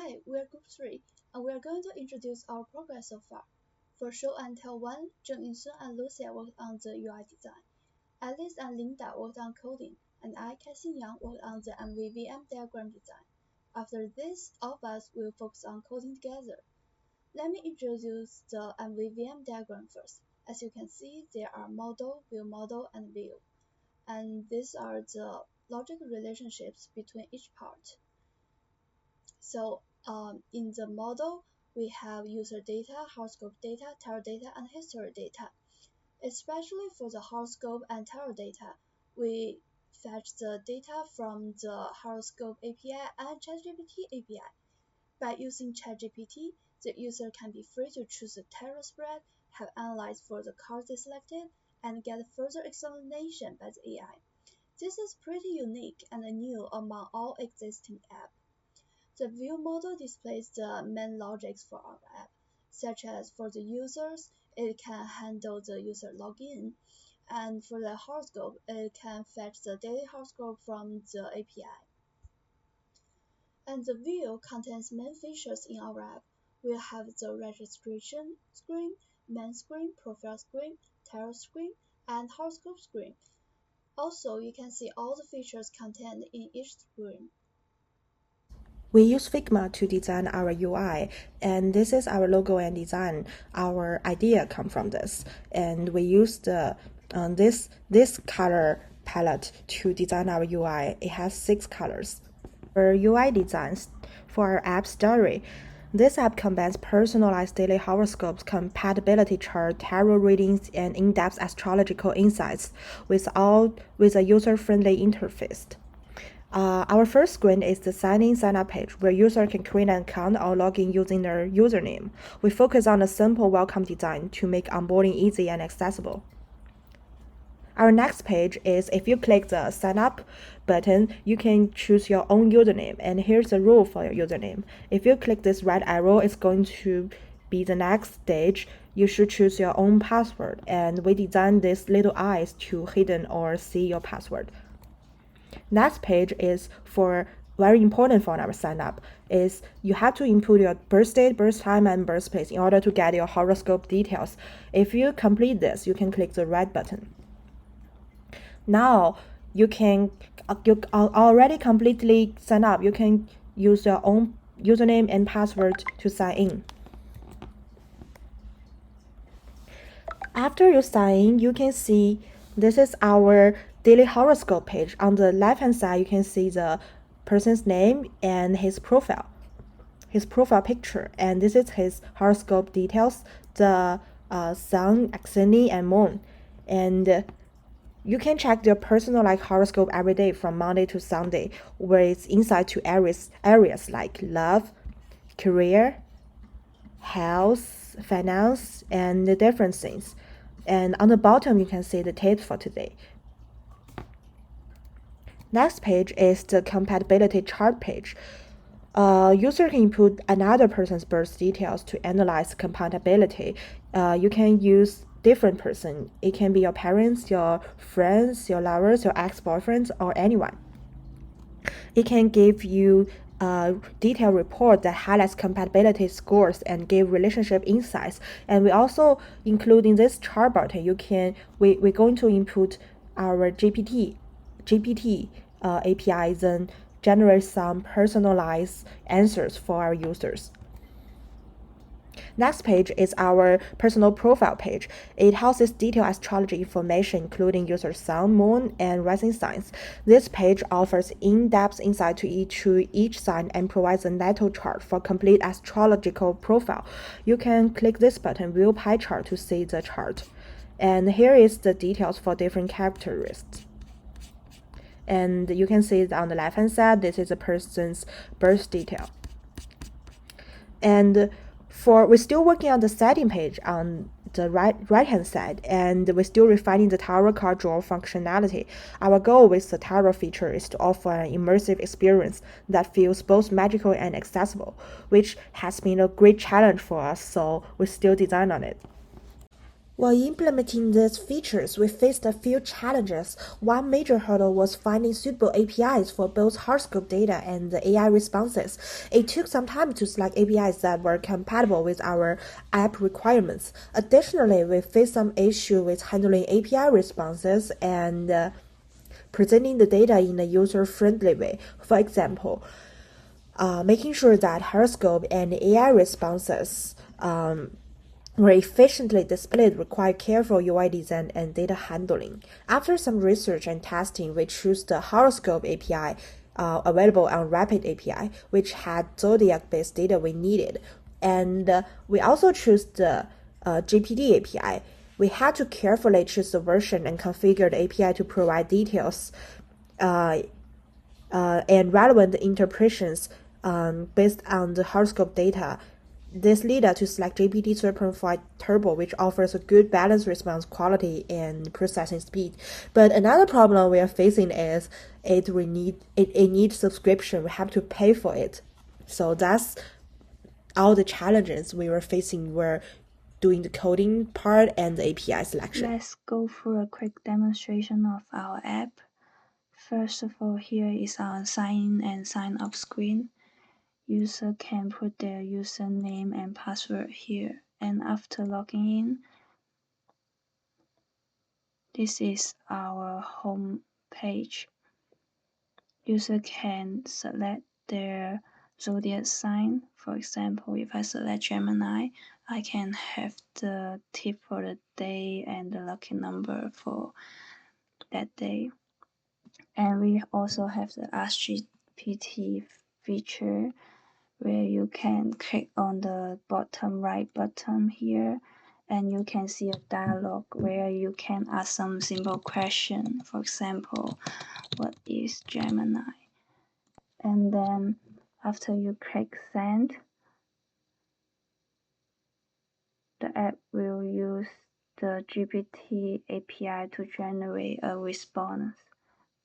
Hi, we are Group 3, and we are going to introduce our progress so far. For Show and Tell 1, Zheng Yunsun and Lucia worked on the UI design. Alice and Linda worked on coding, and I, Kai-Xin Yang, worked on the MVVM diagram design. After this, all of us will focus on coding together. Let me introduce the MVVM diagram first. As you can see, there are model, and view. And these are the logic relationships between each part. So in the model, we have user data, horoscope data, tarot data, and history data. Especially for the horoscope and tarot data, we fetch the data from the horoscope API and ChatGPT API. By using ChatGPT, the user can be free to choose the tarot spread, have analyzed for the cards they selected, and get further explanation by the AI. This is pretty unique and new among all existing apps. The view model displays the main logics for our app, such as for the users, it can handle the user login, and for the horoscope, it can fetch the daily horoscope from the API. And the view contains main features in our app. We'll have the registration screen, main screen, profile screen, tarot screen, and horoscope screen. Also, you can see all the features contained in each screen. We use Figma to design our UI, and this is our logo and design. Our idea come from this, and we use the this color palette to design our UI. It has 6 colors. For UI designs, for our app Starry, this app combines personalized daily horoscopes, compatibility chart, tarot readings, and in-depth astrological insights with a user-friendly interface. Our first screen is the sign-up page, where users can create an account or log in using their username. We focus on a simple welcome design to make onboarding easy and accessible. Our next page is, if you click the sign up button, you can choose your own username, and here's the rule for your username. If you click this red arrow, it's going to be the next stage. You should choose your own password, and we designed these little eyes to hidden or see your password. Next page is for very important for our sign up is you have to input your birth date, birth time, and birthplace in order to get your horoscope details. If you complete this, you can click the red button. Now you already completely sign up. You can use your own username and password to sign in. After you sign in, you can see this is our daily horoscope page. On the left hand side, you can see the person's name and his profile picture, and this is his horoscope details, the sun, ascending, and moon. And you can check your personal horoscope every day from Monday to Sunday, where it's insight to areas like love, career, health, finance, and the different things. And on the bottom, you can see the tips for today. Next page is the compatibility chart page. User can input another person's birth details to analyze compatibility. You can use different person. It can be your parents, your friends, your lovers, your ex-boyfriends, or anyone. It can give you a detailed report that highlights compatibility scores and give relationship insights. And we also include in this chart button, we're going to input our GPT API, then generate some personalized answers for our users. Next page is our personal profile page. It houses detailed astrology information, including user sun, moon, and rising signs. This page offers in-depth insight to each sign and provides a natal chart for complete astrological profile. You can click this button, View Pie Chart, to see the chart. And here is the details for different characteristics. And you can see it on the left-hand side, this is a person's birth detail. And we're still working on the setting page on the right-hand side, and we're still refining the tarot card draw functionality. Our goal with the tarot feature is to offer an immersive experience that feels both magical and accessible, which has been a great challenge for us, so we still design on it. While implementing these features, we faced a few challenges. One major hurdle was finding suitable APIs for both horoscope data and the AI responses. It took some time to select APIs that were compatible with our app requirements. Additionally, we faced some issue with handling API responses and presenting the data in a user-friendly way. For example, making sure that horoscope and AI responses were efficiently displayed require careful UI design and data handling. After some research and testing, we chose the Horoscope API available on Rapid API, which had Zodiac-based data we needed. And we also chose the GPD API. We had to carefully choose the version and configure the API to provide details and relevant interpretations based on the horoscope data. This led us to select GPT 3.5 Turbo, which offers a good balance response quality and processing speed. But another problem we are facing is it needs subscription. We have to pay for it. So that's all the challenges we were facing were doing the coding part and the API selection. Let's go through a quick demonstration of our app. First of all, here is our sign in and sign up screen. User can put their username and password here, and after logging in, this is our home page. User can select their zodiac sign. For example, if I select Gemini, I can have the tip for the day and the lucky number for that day. And we also have the Ask GPT feature where you can click on the bottom right button here and you can see a dialog where you can ask some simple question. For example, what is Gemini? And then after you click send, the app will use the GPT API to generate a response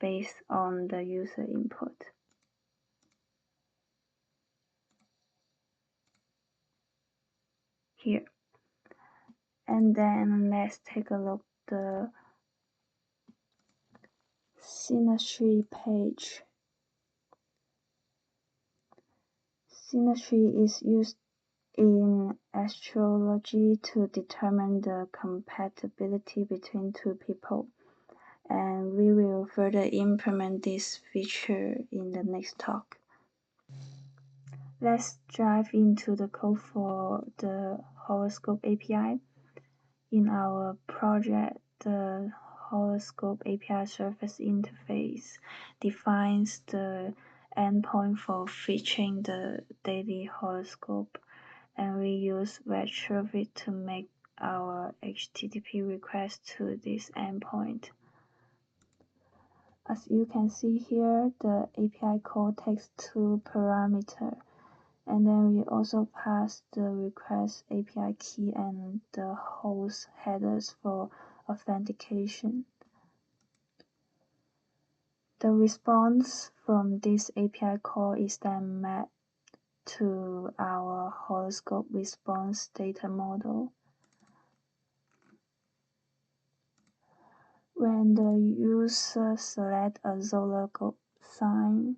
based on the user input. Here. And then let's take a look at the synastry page. Synastry is used in astrology to determine the compatibility between two people, and we will further implement this feature in the next talk. Let's dive into the code for the horoscope API. In our project, the horoscope API surface interface defines the endpoint for fetching the daily horoscope, and we use web traffic to make our HTTP request to this endpoint. As you can see here, the API call takes two parameters, and then we also pass the request API key and the host headers for authentication. The response from this API call is then mapped to our horoscope response data model. When the user selects a zodiac sign,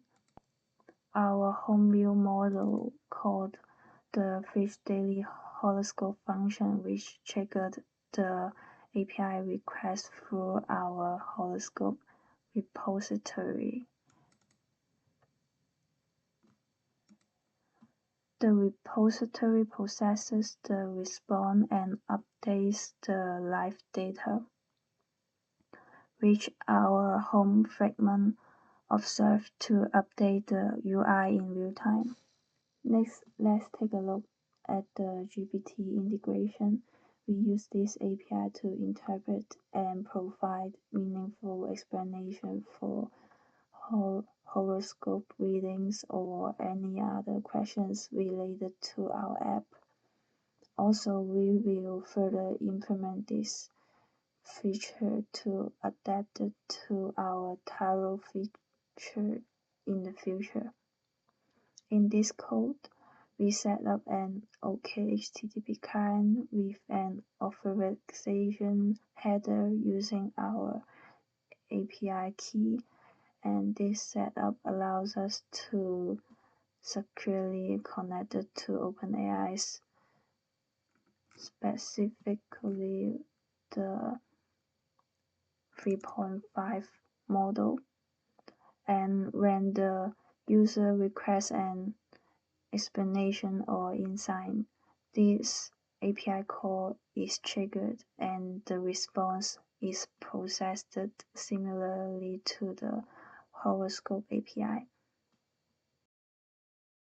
our home view model called the Fetch Daily Horoscope function, which triggered the API request through our horoscope repository. The repository processes the response and updates the live data, which our home fragment observes to update the UI in real time. Next, let's take a look at the GPT integration. We use this API to interpret and provide meaningful explanation for horoscope readings or any other questions related to our app. Also, we will further implement this feature to adapt it to our tarot feature in the future. In this code, we set up an OK HTTP client with an authorization header using our API key, and this setup allows us to securely connect to OpenAI's, specifically the 3.5 model. And when the user requests an explanation or insight, this API call is triggered and the response is processed similarly to the horoscope API.